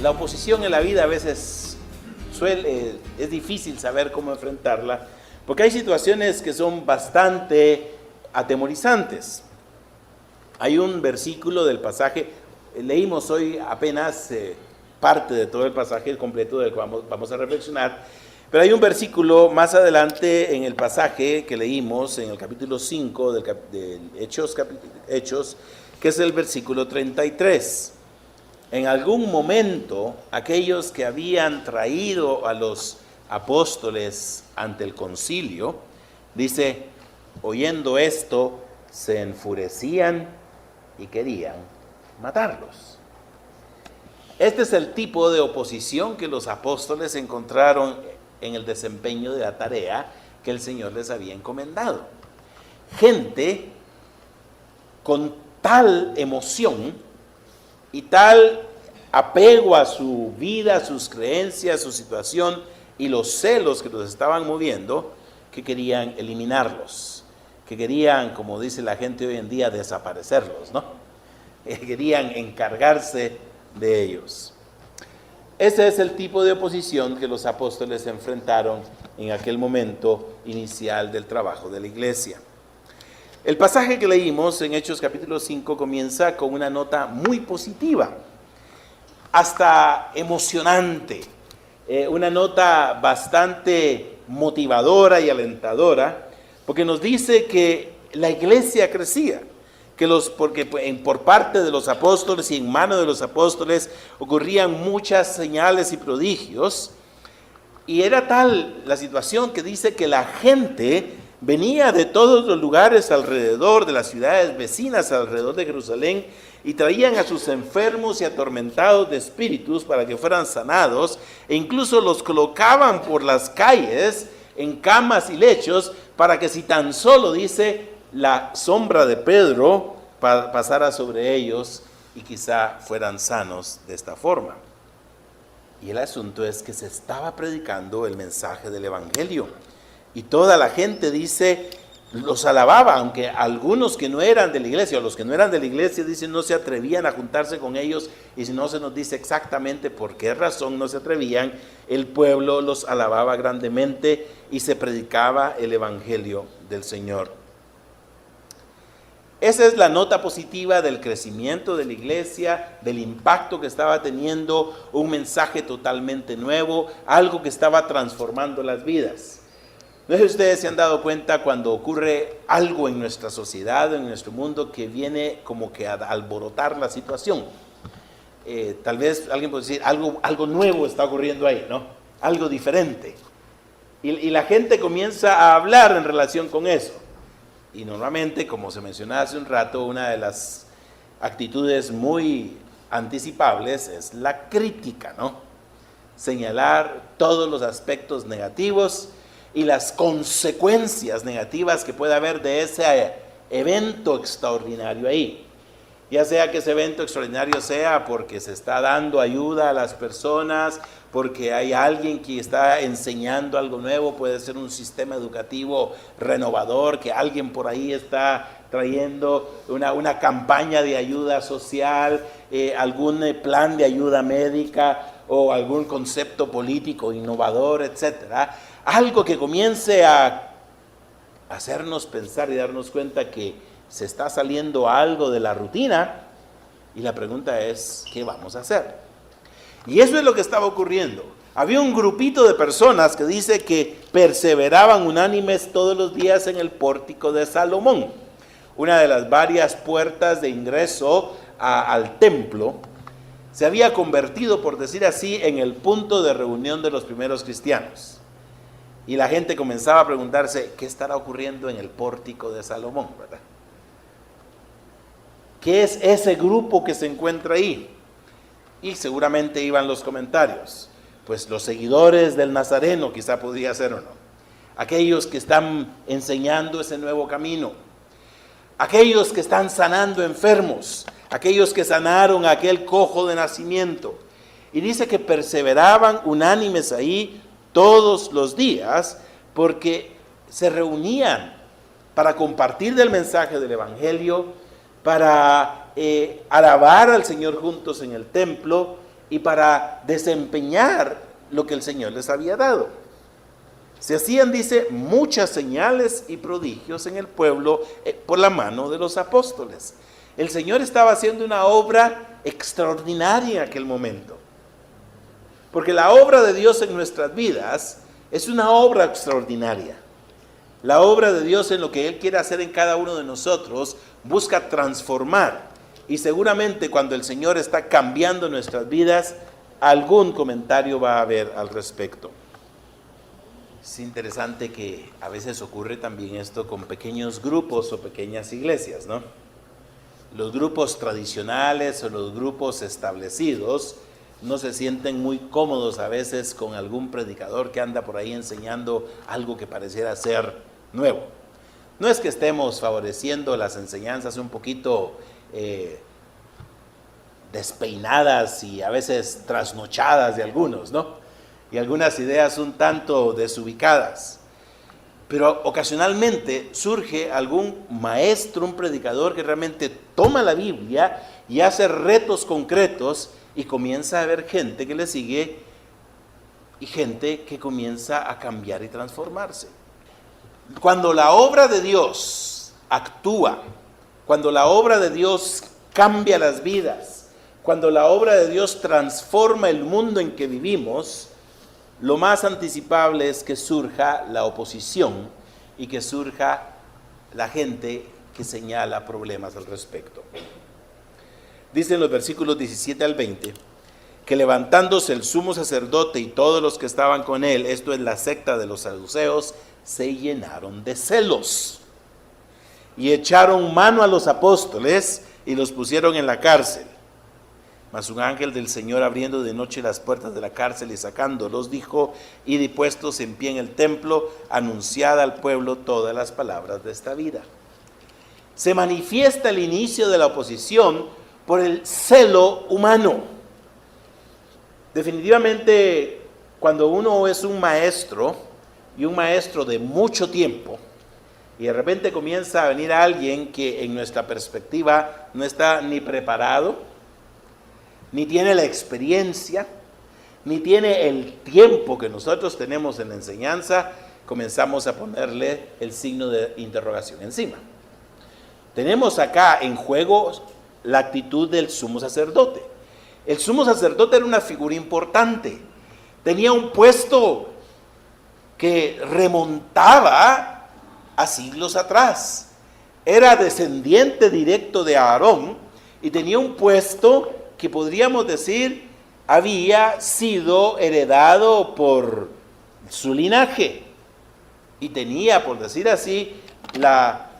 La oposición en la vida a veces es difícil saber cómo enfrentarla, porque hay situaciones que son bastante atemorizantes. Hay un versículo del pasaje, leímos hoy apenas parte de todo el pasaje completo del que vamos a reflexionar, pero hay un versículo más adelante en el pasaje que leímos en el capítulo 5 del Hechos, que es el versículo 33. En algún momento, aquellos que habían traído a los apóstoles ante el concilio, dice, oyendo esto, se enfurecían y querían matarlos. Este es el tipo de oposición que los apóstoles encontraron en el desempeño de la tarea que el Señor les había encomendado. Gente con tal emoción y tal apego a su vida, a sus creencias, a su situación y los celos que los estaban moviendo, que querían eliminarlos, que querían, como dice la gente hoy en día, desaparecerlos, ¿no? Querían encargarse de ellos. Ese es el tipo de oposición que los apóstoles enfrentaron en aquel momento inicial del trabajo de la iglesia. El pasaje que leímos en Hechos capítulo 5 comienza con una nota muy positiva, hasta emocionante, una nota bastante motivadora y alentadora, porque nos dice que la iglesia crecía, porque por parte de los apóstoles y en mano de los apóstoles ocurrían muchas señales y prodigios, y era tal la situación que dice que la gente venía de todos los lugares alrededor, de las ciudades vecinas alrededor de Jerusalén, y traían a sus enfermos y atormentados de espíritus para que fueran sanados, e incluso los colocaban por las calles en camas y lechos, para que si tan solo, dice, la sombra de Pedro pasara sobre ellos y quizá fueran sanos de esta forma. Y el asunto es que se estaba predicando el mensaje del evangelio y toda la gente, dice, los alababa, aunque algunos que no eran de la iglesia, o los que no eran de la iglesia, dicen, no se atrevían a juntarse con ellos, y si no se nos dice exactamente por qué razón no se atrevían, el pueblo los alababa grandemente y se predicaba el evangelio del Señor. Esa es la nota positiva del crecimiento de la iglesia, del impacto que estaba teniendo, un mensaje totalmente nuevo, algo que estaba transformando las vidas. No sé si ustedes se han dado cuenta cuando ocurre algo en nuestra sociedad, en nuestro mundo, que viene como que a alborotar la situación. Tal vez alguien puede decir, algo nuevo está ocurriendo ahí, ¿no? Algo diferente. Y la gente comienza a hablar en relación con eso. Y normalmente, como se mencionaba hace un rato, una de las actitudes muy anticipables es la crítica, ¿no? Señalar todos los aspectos negativos y las consecuencias negativas que puede haber de ese evento extraordinario ahí. Ya sea que ese evento extraordinario sea porque se está dando ayuda a las personas, porque hay alguien que está enseñando algo nuevo, puede ser un sistema educativo renovador, que alguien por ahí está trayendo una campaña de ayuda social, algún plan de ayuda médica o algún concepto político innovador, etcétera. Algo que comience a hacernos pensar y darnos cuenta que se está saliendo algo de la rutina, y la pregunta es, ¿qué vamos a hacer? Y eso es lo que estaba ocurriendo. Había un grupito de personas que dice que perseveraban unánimes todos los días en el pórtico de Salomón, una de las varias puertas de ingreso al templo. Se había convertido, por decir así, en el punto de reunión de los primeros cristianos. Y la gente comenzaba a preguntarse, ¿qué estará ocurriendo en el pórtico de Salomón, verdad? ¿Qué es ese grupo que se encuentra ahí? Y seguramente iban los comentarios. Pues los seguidores del Nazareno, quizá podría ser o no. Aquellos que están enseñando ese nuevo camino. Aquellos que están sanando enfermos. Aquellos que sanaron a aquel cojo de nacimiento. Y dice que perseveraban unánimes ahí todos los días, porque se reunían para compartir del mensaje del evangelio, para alabar al Señor juntos en el templo, y para desempeñar lo que el Señor les había dado. Se hacían, dice, muchas señales y prodigios en el pueblo por la mano de los apóstoles. El Señor estaba haciendo una obra extraordinaria en aquel momento. Porque la obra de Dios en nuestras vidas es una obra extraordinaria. La obra de Dios en lo que Él quiere hacer en cada uno de nosotros busca transformar. Y seguramente cuando el Señor está cambiando nuestras vidas, algún comentario va a haber al respecto. Es interesante que a veces ocurre también esto con pequeños grupos o pequeñas iglesias, ¿no? Los grupos tradicionales o los grupos establecidos no se sienten muy cómodos a veces con algún predicador que anda por ahí enseñando algo que pareciera ser nuevo. No es que estemos favoreciendo las enseñanzas un poquito despeinadas y a veces trasnochadas de algunos, ¿no? Y algunas ideas un tanto desubicadas. Pero ocasionalmente surge algún maestro, un predicador que realmente toma la Biblia y hace retos concretos y comienza a haber gente que le sigue y gente que comienza a cambiar y transformarse. Cuando la obra de Dios actúa, cuando la obra de Dios cambia las vidas, cuando la obra de Dios transforma el mundo en que vivimos, lo más anticipable es que surja la oposición y que surja la gente que señala problemas al respecto. Dicen los versículos 17 al 20, que levantándose el sumo sacerdote y todos los que estaban con él, esto es la secta de los saduceos, se llenaron de celos y echaron mano a los apóstoles y los pusieron en la cárcel. Mas un ángel del Señor, abriendo de noche las puertas de la cárcel y sacándolos, dijo: id y puestos en pie en el templo, anunciad al pueblo todas las palabras de esta vida. Se manifiesta el inicio de la oposición por el celo humano. Definitivamente, cuando uno es un maestro, y un maestro de mucho tiempo, y de repente comienza a venir alguien que en nuestra perspectiva no está ni preparado, ni tiene la experiencia, ni tiene el tiempo que nosotros tenemos en la enseñanza, comenzamos a ponerle el signo de interrogación encima. Tenemos acá en juego la actitud del sumo sacerdote. El sumo sacerdote era una figura importante, tenía un puesto que remontaba a siglos atrás, era descendiente directo de Aarón y tenía un puesto que podríamos decir había sido heredado por su linaje y tenía, por decir así,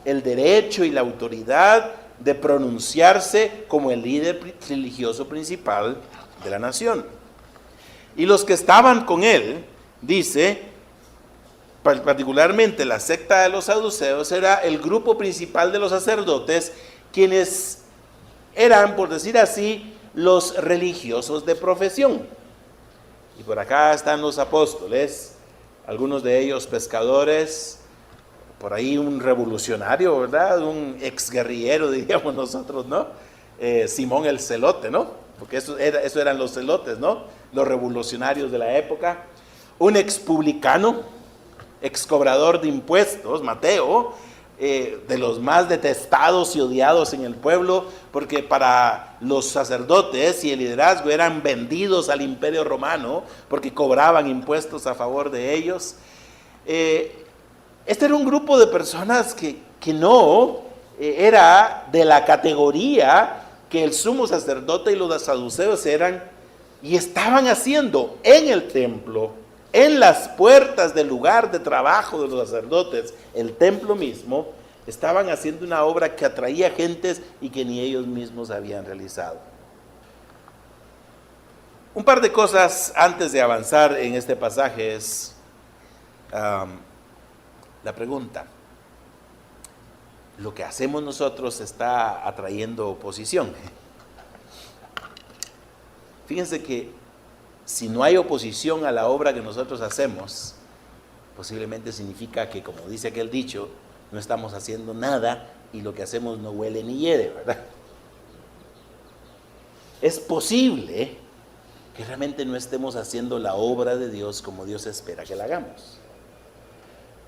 el derecho y la autoridad de pronunciarse como el líder religioso principal de la nación. Y los que estaban con él, dice, particularmente la secta de los saduceos, era el grupo principal de los sacerdotes, quienes eran, por decir así, los religiosos de profesión. Y por acá están los apóstoles, algunos de ellos pescadores, por ahí un revolucionario, ¿verdad? Un exguerrillero, diríamos nosotros, ¿no? Simón el Celote, ¿no? Porque eso eran los celotes, ¿no? Los revolucionarios de la época. Un expublicano, excobrador de impuestos, Mateo, de los más detestados y odiados en el pueblo, porque para los sacerdotes y el liderazgo eran vendidos al imperio romano, porque cobraban impuestos a favor de ellos. Este era un grupo de personas que no era de la categoría que el sumo sacerdote y los saduceos eran, y estaban haciendo en el templo, en las puertas del lugar de trabajo de los sacerdotes, el templo mismo, estaban haciendo una obra que atraía gentes y que ni ellos mismos habían realizado. Un par de cosas antes de avanzar en este pasaje es la pregunta: ¿lo que hacemos nosotros está atrayendo oposición? Fíjense que si no hay oposición a la obra que nosotros hacemos, posiblemente significa que, como dice aquel dicho, no estamos haciendo nada y lo que hacemos no huele ni hiede, ¿verdad? Es posible que realmente no estemos haciendo la obra de Dios como Dios espera que la hagamos.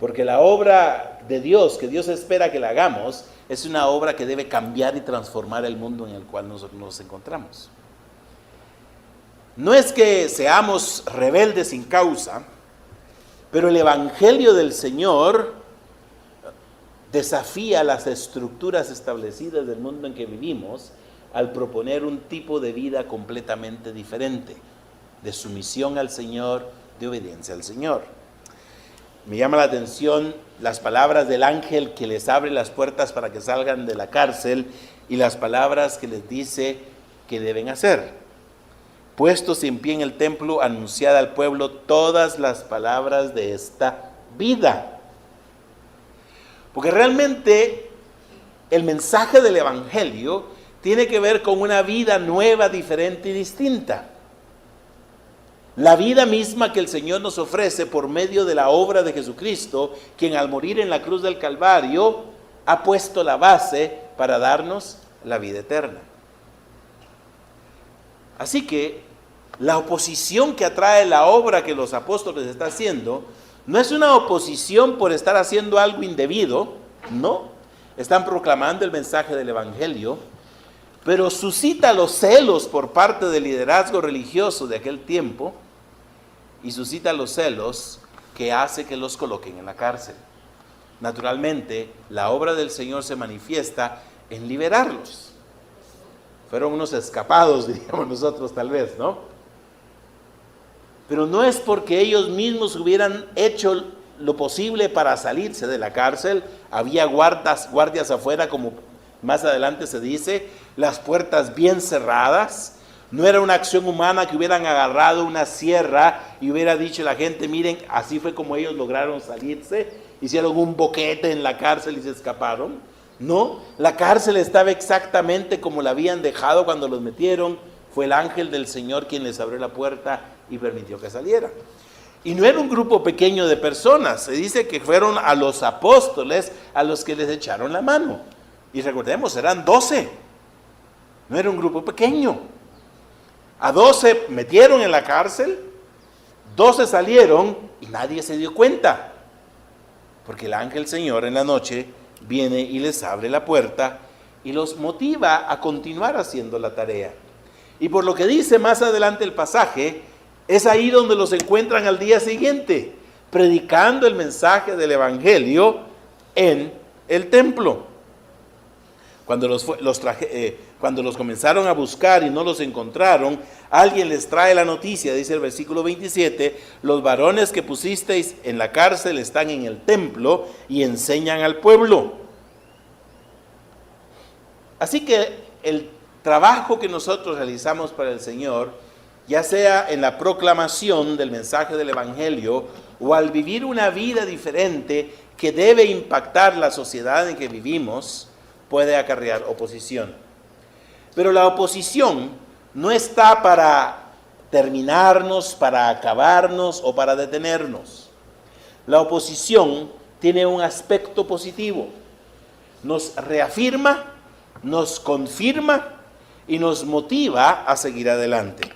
Porque la obra de Dios, que Dios espera que la hagamos, es una obra que debe cambiar y transformar el mundo en el cual nosotros nos encontramos. No es que seamos rebeldes sin causa, pero el Evangelio del Señor desafía las estructuras establecidas del mundo en que vivimos al proponer un tipo de vida completamente diferente, de sumisión al Señor, de obediencia al Señor. Me llama la atención las palabras del ángel que les abre las puertas para que salgan de la cárcel y las palabras que les dice que deben hacer. Puestos en pie en el templo, anunciad al pueblo todas las palabras de esta vida. Porque realmente el mensaje del Evangelio tiene que ver con una vida nueva, diferente y distinta. La vida misma que el Señor nos ofrece por medio de la obra de Jesucristo, quien al morir en la cruz del Calvario ha puesto la base para darnos la vida eterna. Así que la oposición que atrae la obra que los apóstoles están haciendo no es una oposición por estar haciendo algo indebido, no. Están proclamando el mensaje del Evangelio, pero suscita los celos por parte del liderazgo religioso de aquel tiempo y suscita los celos que hace que los coloquen en la cárcel. Naturalmente, la obra del Señor se manifiesta en liberarlos. Fueron unos escapados, diríamos nosotros tal vez, ¿no? Pero no es porque ellos mismos hubieran hecho lo posible para salirse de la cárcel. Había guardias afuera, como más adelante se dice, las puertas bien cerradas. No era una acción humana que hubieran agarrado una sierra y hubiera dicho a la gente, miren, así fue como ellos lograron salirse, hicieron un boquete en la cárcel y se escaparon. No, la cárcel estaba exactamente como la habían dejado cuando los metieron. Fue el ángel del Señor quien les abrió la puerta y permitió que salieran. Y no era un grupo pequeño de personas, se dice que fueron a los apóstoles a los que les echaron la mano. Y recordemos, eran 12, no era un grupo pequeño. A 12 metieron en la cárcel, 12 salieron y nadie se dio cuenta. Porque el ángel Señor en la noche viene y les abre la puerta y los motiva a continuar haciendo la tarea. Y por lo que dice más adelante el pasaje, es ahí donde los encuentran al día siguiente, predicando el mensaje del Evangelio en el templo. Cuando los comenzaron a buscar y no los encontraron, alguien les trae la noticia, dice el versículo 27, los varones que pusisteis en la cárcel están en el templo y enseñan al pueblo. Así que el trabajo que nosotros realizamos para el Señor, ya sea en la proclamación del mensaje del Evangelio o al vivir una vida diferente que debe impactar la sociedad en que vivimos, puede acarrear oposición. Pero la oposición no está para terminarnos, para acabarnos o para detenernos. La oposición tiene un aspecto positivo. Nos reafirma, nos confirma y nos motiva a seguir adelante.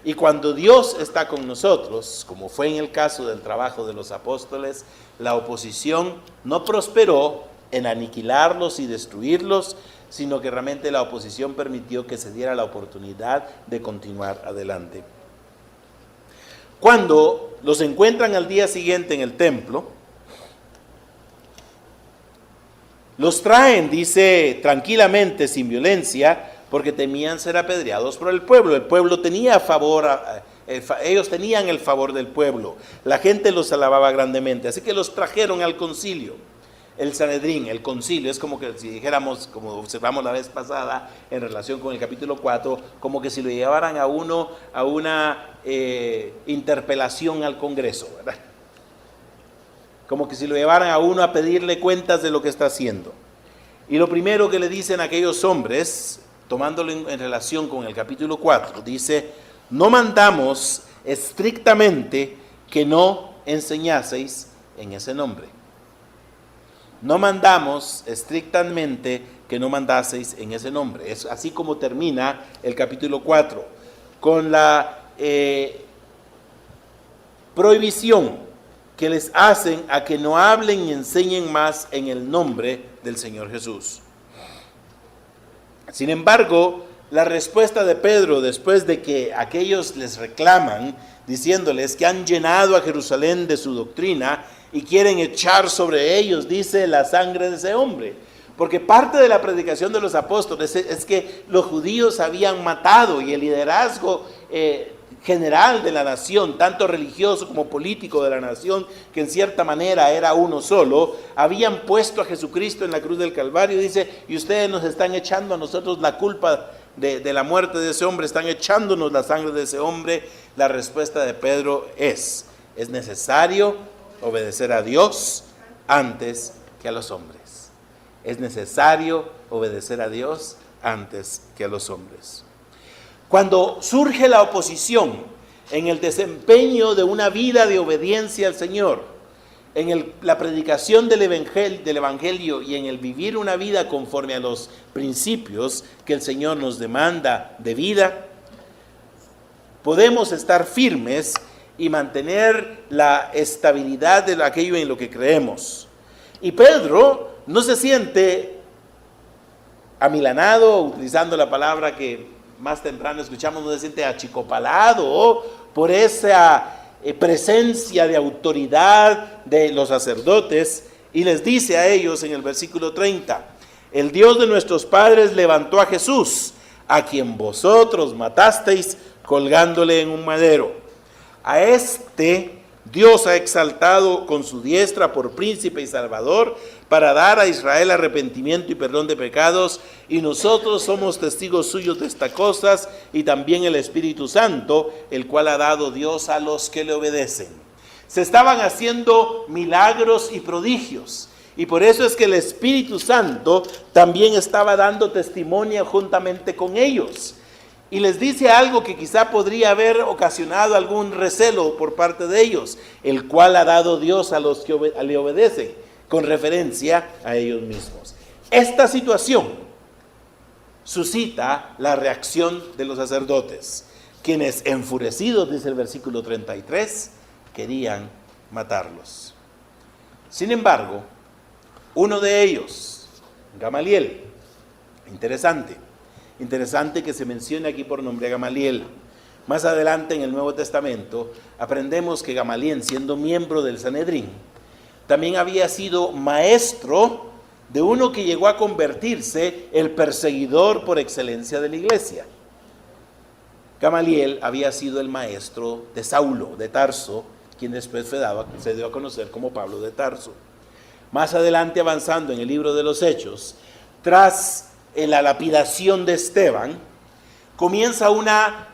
Y cuando Dios está con nosotros, como fue en el caso del trabajo de los apóstoles, la oposición no prosperó en aniquilarlos y destruirlos, sino que realmente la oposición permitió que se diera la oportunidad de continuar adelante. Cuando los encuentran al día siguiente en el templo, los traen, dice, tranquilamente, sin violencia, porque temían ser apedreados por el pueblo. El pueblo tenía favor, ellos tenían el favor del pueblo. La gente los alababa grandemente, así que los trajeron al concilio. El Sanedrín, el concilio, es como que si dijéramos, como observamos la vez pasada en relación con el capítulo 4, como que si lo llevaran a uno a una interpelación al Congreso, ¿verdad? Como que si lo llevaran a uno a pedirle cuentas de lo que está haciendo. Y lo primero que le dicen a aquellos hombres, tomándolo en relación con el capítulo 4, dice, no mandamos estrictamente que no enseñaseis en ese nombre. No mandamos estrictamente que no mandaseis en ese nombre. Es así como termina el capítulo 4, con la prohibición que les hacen a que no hablen y enseñen más en el nombre del Señor Jesús. Sin embargo, la respuesta de Pedro, después de que aquellos les reclaman, diciéndoles que han llenado a Jerusalén de su doctrina y quieren echar sobre ellos, dice, la sangre de ese hombre. Porque parte de la predicación de los apóstoles es que los judíos habían matado, y el liderazgo general de la nación, tanto religioso como político de la nación, que en cierta manera era uno solo, habían puesto a Jesucristo en la cruz del Calvario. Dice, y ustedes nos están echando a nosotros la culpa de la muerte de ese hombre, están echándonos la sangre de ese hombre. La respuesta de Pedro es necesario obedecer a Dios antes que a los hombres. Es necesario obedecer a Dios antes que a los hombres. Cuando surge la oposición en el desempeño de una vida de obediencia al Señor, en la predicación del Evangelio y en el vivir una vida conforme a los principios que el Señor nos demanda de vida, podemos estar firmes y mantener la estabilidad de aquello en lo que creemos. Y Pedro no se siente amilanado, utilizando la palabra que más temprano escuchamos, no se siente achicopalado por esa presencia de autoridad de los sacerdotes, y les dice a ellos en el versículo 30, el Dios de nuestros padres levantó a Jesús, a quien vosotros matasteis colgándole en un madero. A este Dios ha exaltado con su diestra por príncipe y salvador, para dar a Israel arrepentimiento y perdón de pecados, y nosotros somos testigos suyos de estas cosas, y también el Espíritu Santo, el cual ha dado Dios a los que le obedecen. Se estaban haciendo milagros y prodigios, y por eso es que el Espíritu Santo también estaba dando testimonio juntamente con ellos. Y les dice algo que quizá podría haber ocasionado algún recelo por parte de ellos, el cual ha dado Dios a los que le obedecen, con referencia a ellos mismos. Esta situación suscita la reacción de los sacerdotes, quienes enfurecidos, dice el versículo 33, querían matarlos. Sin embargo, uno de ellos, Gamaliel, interesante que se mencione aquí por nombre a Gamaliel. Más adelante en el Nuevo Testamento aprendemos que Gamaliel, siendo miembro del Sanedrín, también había sido maestro de uno que llegó a convertirse el perseguidor por excelencia de la iglesia. Gamaliel había sido el maestro de Saulo de Tarso, quien después se dio a conocer como Pablo de Tarso. Más adelante, avanzando en el libro de los Hechos, tras la lapidación de Esteban, comienza una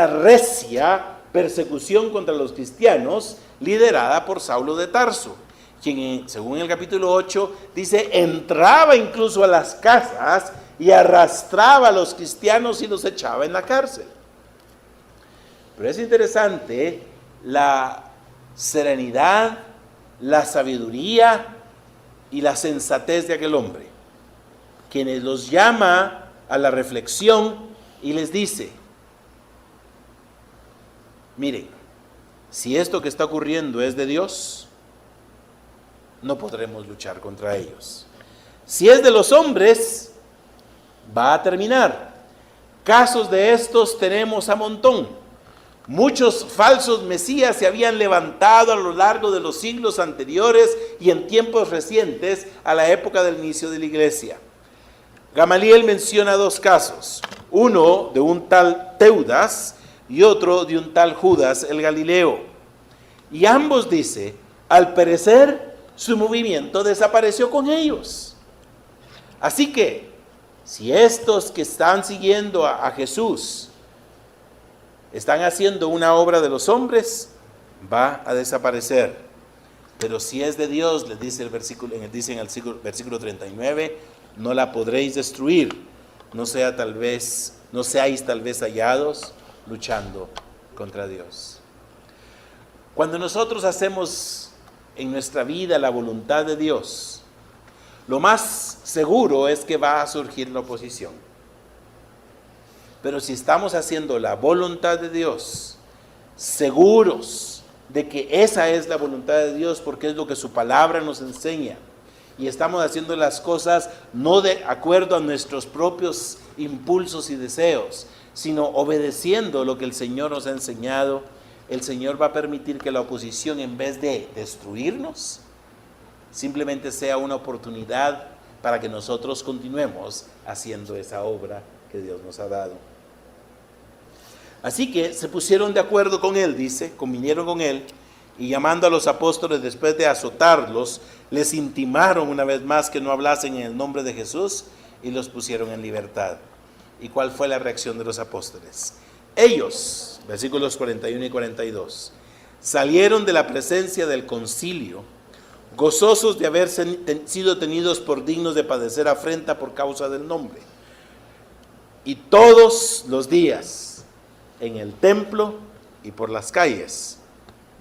recia persecución contra los cristianos, liderada por Saulo de Tarso, quien, según el capítulo 8, dice, entraba incluso a las casas y arrastraba a los cristianos y los echaba en la cárcel. Pero es interesante la serenidad, la sabiduría y la sensatez de aquel hombre, quienes los llama a la reflexión y les dice, miren, si esto que está ocurriendo es de Dios, no podremos luchar contra ellos. Si es de los hombres, va a terminar. Casos de estos tenemos a montón. Muchos falsos mesías se habían levantado a lo largo de los siglos anteriores y en tiempos recientes a la época del inicio de la iglesia. Gamaliel menciona dos casos, uno de un tal Teudas y otro de un tal Judas el Galileo. Y ambos, dice, al perecer su movimiento desapareció con ellos. Así que, si estos que están siguiendo a Jesús están haciendo una obra de los hombres, va a desaparecer. Pero si es de Dios, les dice dice en el versículo 39, no la podréis destruir, no seáis tal vez hallados luchando contra Dios. Cuando nosotros hacemos en nuestra vida la voluntad de Dios, lo más seguro es que va a surgir la oposición. Pero si estamos haciendo la voluntad de Dios, seguros de que esa es la voluntad de Dios, porque es lo que su palabra nos enseña, y estamos haciendo las cosas no de acuerdo a nuestros propios impulsos y deseos, sino obedeciendo lo que el Señor nos ha enseñado, el Señor va a permitir que la oposición, en vez de destruirnos, simplemente sea una oportunidad para que nosotros continuemos haciendo esa obra que Dios nos ha dado. Así que se pusieron de acuerdo con él, dice, convinieron con él, y llamando a los apóstoles después de azotarlos, les intimaron una vez más que no hablasen en el nombre de Jesús y los pusieron en libertad. ¿Y cuál fue la reacción de los apóstoles? Ellos, versículos 41 y 42, salieron de la presencia del concilio, gozosos de haber sido tenidos por dignos de padecer afrenta por causa del nombre. Y todos los días, en el templo y por las calles,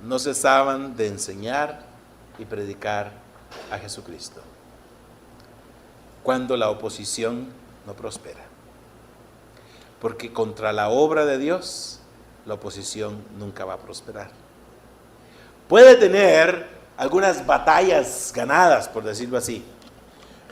no cesaban de enseñar y predicar a Jesucristo. Cuando la oposición no prospera. Porque contra la obra de Dios, la oposición nunca va a prosperar. Puede tener algunas batallas ganadas, por decirlo así,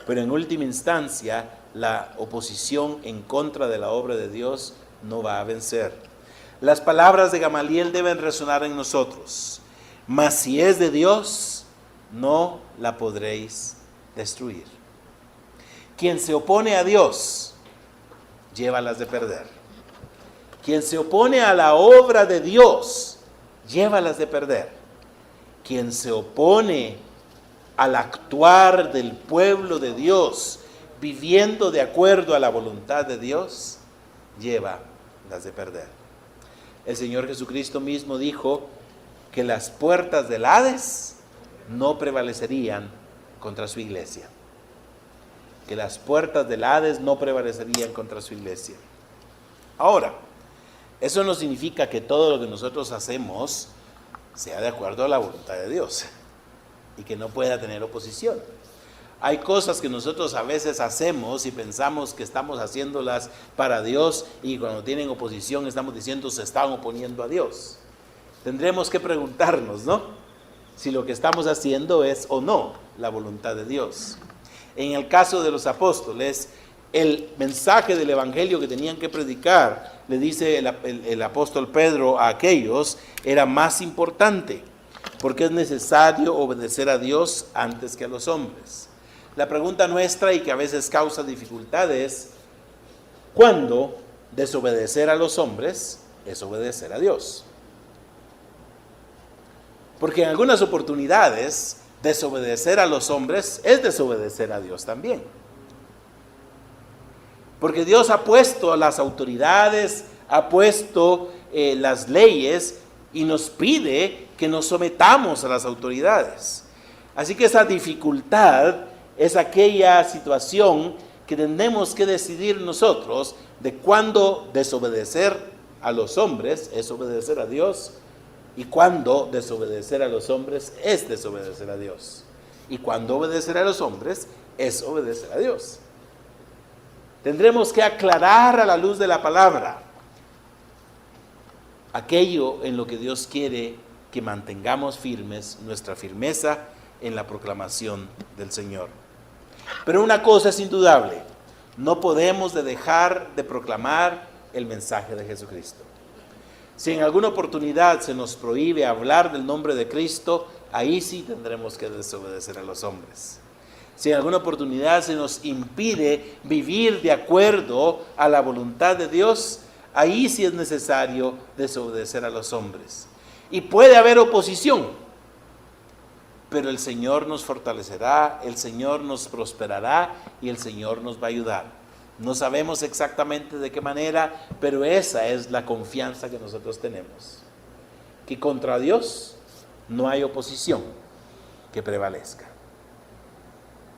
pero en última instancia, la oposición en contra de la obra de Dios no va a vencer. Las palabras de Gamaliel deben resonar en nosotros. Mas si es de Dios, no la podréis destruir. Quien se opone a Dios, llévalas de perder. Quien se opone a la obra de Dios, llévalas de perder. Quien se opone al actuar del pueblo de Dios, viviendo de acuerdo a la voluntad de Dios, llévalas de perder. El Señor Jesucristo mismo dijo que las puertas del Hades no prevalecerían contra su iglesia. Que las puertas del Hades no prevalecerían contra su iglesia. Ahora, eso no significa que todo lo que nosotros hacemos sea de acuerdo a la voluntad de Dios y que no pueda tener oposición. Hay cosas que nosotros a veces hacemos y pensamos que estamos haciéndolas para Dios, y cuando tienen oposición estamos diciendo se están oponiendo a Dios. Tendremos que preguntarnos, ¿no?, si lo que estamos haciendo es o no la voluntad de Dios. En el caso de los apóstoles, el mensaje del evangelio que tenían que predicar, le dice el apóstol Pedro a aquellos, era más importante, porque es necesario obedecer a Dios antes que a los hombres. La pregunta nuestra, y que a veces causa dificultades, ¿cuándo desobedecer a los hombres es obedecer a Dios? Porque en algunas oportunidades desobedecer a los hombres es desobedecer a Dios también. Porque Dios ha puesto a las autoridades, ha puesto las leyes y nos pide que nos sometamos a las autoridades. Así que esa dificultad es aquella situación que tenemos que decidir nosotros de cuándo desobedecer a los hombres es obedecer a Dios, y cuándo desobedecer a los hombres es desobedecer a Dios, y cuándo obedecer a los hombres es obedecer a Dios. Tendremos que aclarar a la luz de la palabra aquello en lo que Dios quiere que mantengamos firmes, nuestra firmeza en la proclamación del Señor. Pero una cosa es indudable: no podemos dejar de proclamar el mensaje de Jesucristo. Si en alguna oportunidad se nos prohíbe hablar del nombre de Cristo, ahí sí tendremos que desobedecer a los hombres. Si en alguna oportunidad se nos impide vivir de acuerdo a la voluntad de Dios, ahí sí es necesario desobedecer a los hombres. Y puede haber oposición, pero el Señor nos fortalecerá, el Señor nos prosperará y el Señor nos va a ayudar. No sabemos exactamente de qué manera, pero esa es la confianza que nosotros tenemos. Que contra Dios no hay oposición que prevalezca.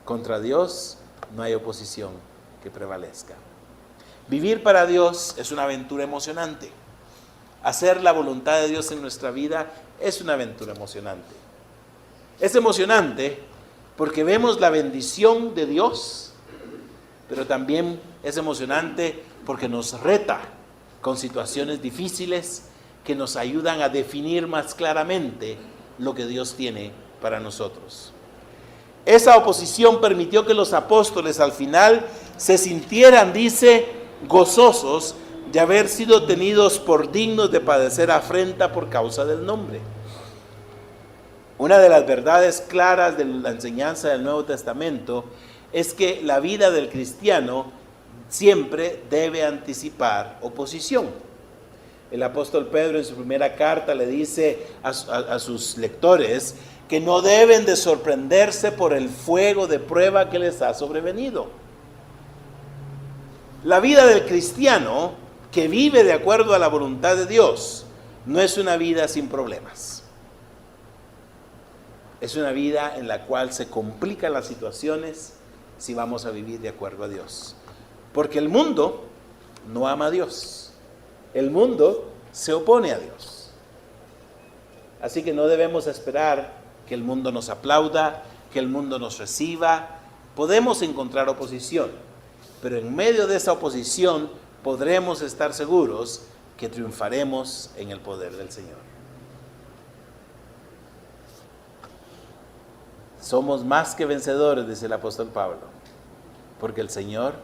Contra Dios no hay oposición que prevalezca. Vivir para Dios es una aventura emocionante. Hacer la voluntad de Dios en nuestra vida es una aventura emocionante. Es emocionante porque vemos la bendición de Dios, pero también es emocionante porque nos reta con situaciones difíciles que nos ayudan a definir más claramente lo que Dios tiene para nosotros. Esa oposición permitió que los apóstoles al final se sintieran, dice, gozosos de haber sido tenidos por dignos de padecer afrenta por causa del nombre. Una de las verdades claras de la enseñanza del Nuevo Testamento es que la vida del cristiano siempre debe anticipar oposición. El apóstol Pedro en su primera carta le dice a sus lectores que no deben de sorprenderse por el fuego de prueba que les ha sobrevenido. La vida del cristiano que vive de acuerdo a la voluntad de Dios no es una vida sin problemas. Es una vida en la cual se complican las situaciones si vamos a vivir de acuerdo a Dios. Porque el mundo no ama a Dios. El mundo se opone a Dios. Así que no debemos esperar que el mundo nos aplauda, que el mundo nos reciba. Podemos encontrar oposición, pero en medio de esa oposición podremos estar seguros que triunfaremos en el poder del Señor. Somos más que vencedores, dice el apóstol Pablo, porque el Señor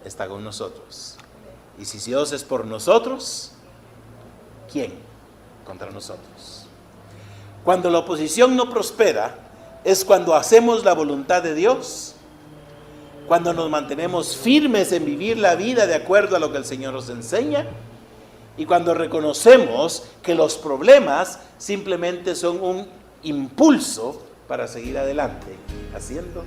está con nosotros. Y si Dios es por nosotros, ¿quién contra nosotros? Cuando la oposición no prospera, es cuando hacemos la voluntad de Dios, cuando nos mantenemos firmes en vivir la vida de acuerdo a lo que el Señor nos enseña, y cuando reconocemos que los problemas simplemente son un impulso para seguir adelante, haciendo